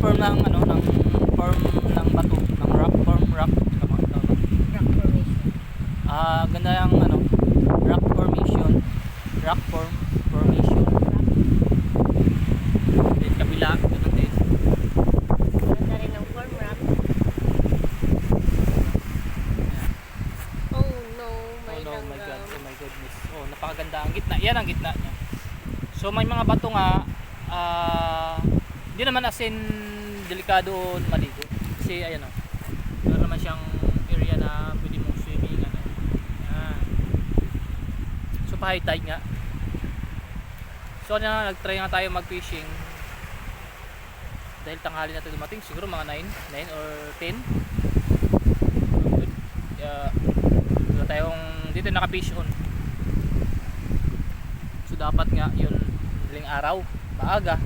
form ng ano, ng form ng bato, ng rock form, rock. Tama, tama. Rock formation. Ganda yung ano, rock formation. Rock formation. Then kabila, ganun din. Ganda rin ng form rock. Oh no, may Oh no, my langgam. god, oh my goodness. Oh, napakaganda ang gitna. Yan ang gitna niya. So may mga bato nga, hindi naman as in delikado o maligo. Kasi ayan oh. Meron naman siyang area na pwede mong swimming ano. Yan. So pa high tide nga. So nag-try nga tayo mag-fishing. Dahil tanghali na tayo dumating, siguro mga 9 or 10. Wala tayong dito naka-fish on. So dapat nga yun madaling araw, maaga.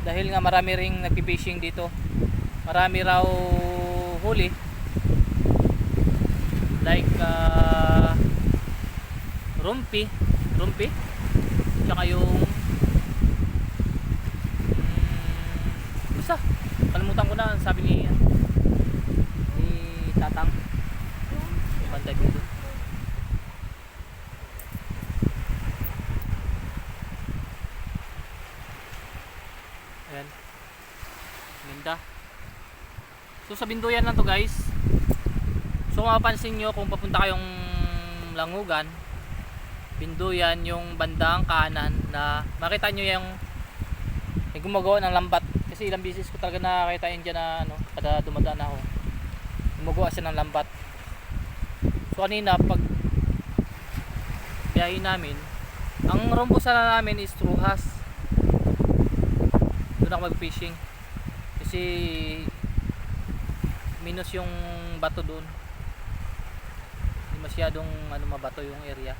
Dahil nga marami ring nagpi-fishing dito. Marami raw huli. Like rumpi, tsaka yung basta kalimutan ko na ang sabi ni Tatang yung banda dito. Ayan, ganda. So sa Binduyan lang to guys. So kung mapapansin nyo, kung papunta kayong Langugan, Binduyan yung bandang kanan, na makita nyo yung may gumagawa ng lambat. Kasi ilang beses ko talaga nakakita yun dyan na ano, kada dumadaan ako, gumagawa siya ng lambat. So kanina pag biyahe namin, ang rumbo sana namin is Truhas. Doon ako mag-fishing kasi minus yung bato doon, hindi masyadong ano, mabato yung area.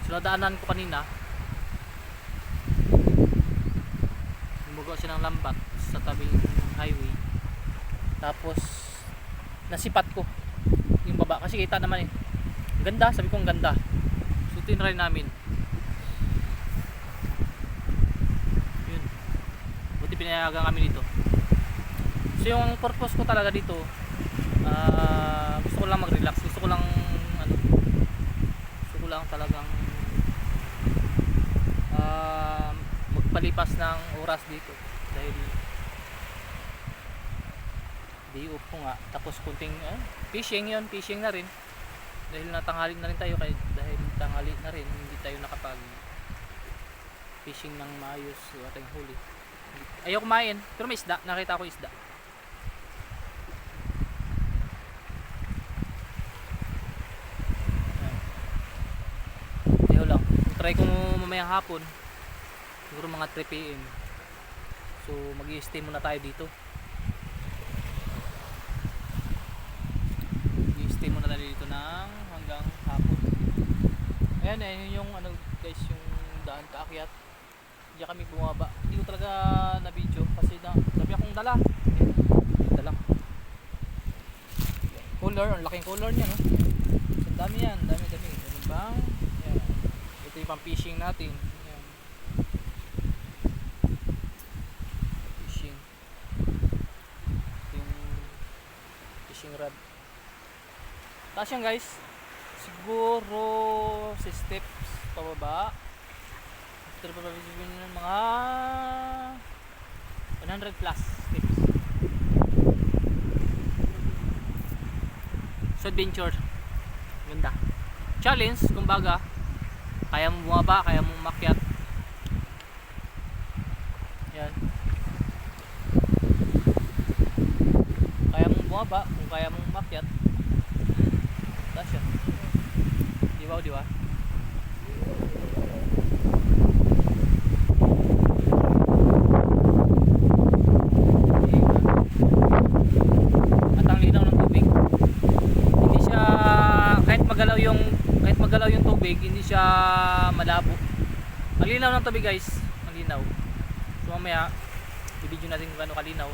So nadaanan ko kanina, gumagawa siya ng lambat sa tabing highway, tapos nasipat ko yung baba kasi kita naman eh, ganda, sabi ko ang ganda. So tinry namin, yun, buti pinayagan kami dito. So yung purpose ko talaga dito, gusto ko lang mag-relax, gusto ko lang talagang magpalipas ng oras dito dahil day off ko nga, tapos kunting fishing na rin dahil natanghali na rin tayo, dahil tanghali na rin hindi tayo nakapag fishing ng maayos o ating huli. Ayaw kumain pero may isda, nakita ko isda. Ayaw lang, try ko mamayang hapon, siguro mga 3 PM. So mag-i-stay muna tayo dito, mag-i-stay muna tayo dito ng hanggang hapon. Ayan yung ano guys, yung daan paakyat. Diyan kami bumaba. Hindi ko talaga na video kasi dami akong dala. Dala cooler, ang laking cooler niya no. So, dami yan, dami. Ano bang? Ayan. Ito yung pang fishing natin. Ayan. Fishing. Ito yung fishing rod. Taas yan guys. Siguro si steps pababa. After pababa ng mga 100 plus steps. So adventure, ganda. Challenge, kumbaga, kaya mo bumaba, kaya mo umakyat. Yan. Kaya mo bumaba, kung kaya mo umakyat. That's yun. Di ba? At ang linaw ng tubig. Hindi siya, kahit magalaw yung tubig, hindi siya malabo. Ang linaw ng tubig guys, ang linaw. So mamaya, i-video natin kung gaano kalinaw.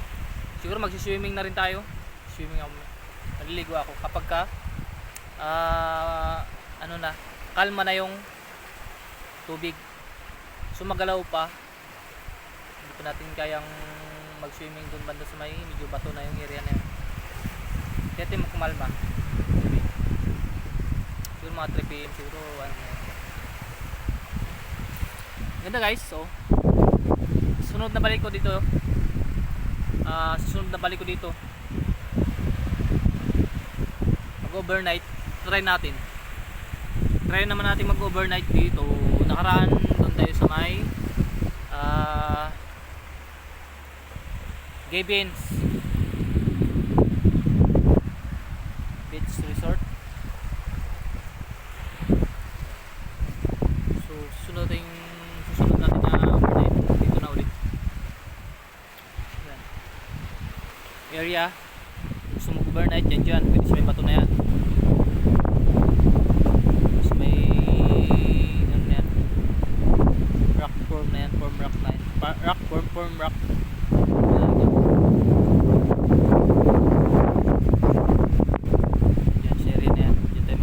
Siguro magsi-swimming na rin tayo. Swimming ako. Naliligo ako kapag ka ano na, kalma na yung tubig. So magalaw pa, hindi pa natin kayang mag-swimming doon banda sa may medyo bato na yung area na yun. Kaya tayo kumalma. Siguro mga 3 PM siguro ano na yun. Ganda guys, so susunod na balik ko dito. Susunod na balik ko dito. Mag-overnight, try natin. Try naman natin mag-overnight dito. Nakaraan doon tayo sa may Gabins Beach Resort. So susunod natin na overnight dito na ulit. Yan. Area gusto mo overnight dyan pwede sa may bato na yan. Sa may ano na yan, rock form na yan, form rock na yan, form rock. Yan sa area na yan, dyan tayo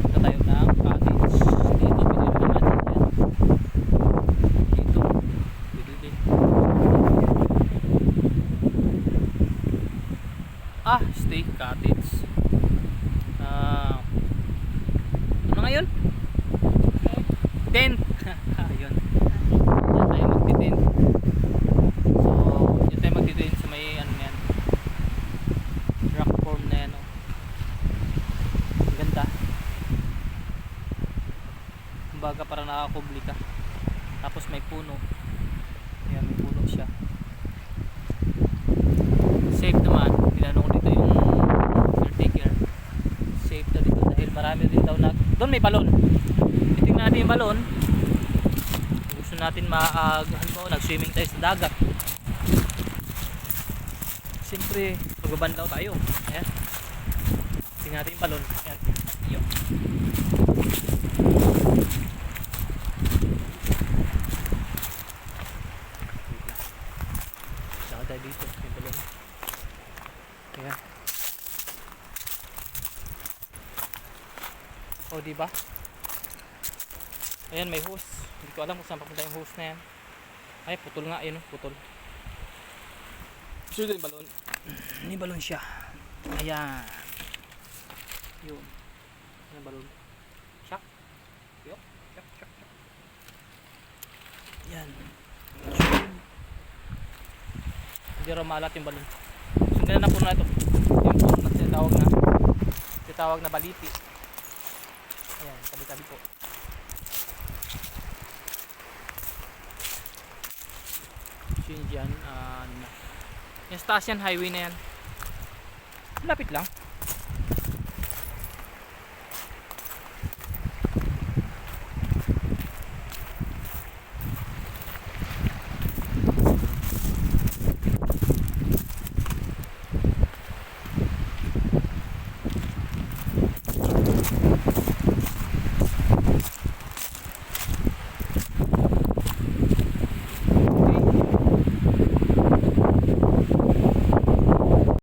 punta tayo ng cottage dito, pwede naman dyan dito, pwede din. Stay cottage. Ano ngayon? Tent. Ayun. Diyan tayo magti-tent. So, diyan tayo magti-tent sa may ano yan. Rock form na yan. Oh. Ang ganda. Kumbaga parang nakakubli ka. Tapos may puno. Ayan, may puno siya. Safe naman. Tinanong ko dito yung caretaker. Safe na dito dahil marami din daw na. Doon may balon. Titingnan natin yung balon. Gusto natin nag-swimming tayo sa dagat. Siyempre, magbabandaw tayo. Ayan. Tingnan natin yung balon. Ayan. Yo. Saka tayo dito. Yung balon. Ayan. O, diba? Ayan, may hose. Hindi ko alam kung saan papunta yung hose na yan. Ay, putol nga. Ayun, putol. Gusto yung balon. May balon siya. Ayan. Yun. Ayan ang balon. Shock. Yup. Shock, shock, shock. Ayan. Hindi raw maalat yung balon. So, ganun na po na ito. Yung po na tinatawag na baliti. Ayan, tabi-tabi po. So yun dyan, yung Stasian highway na yan. Lapit lang.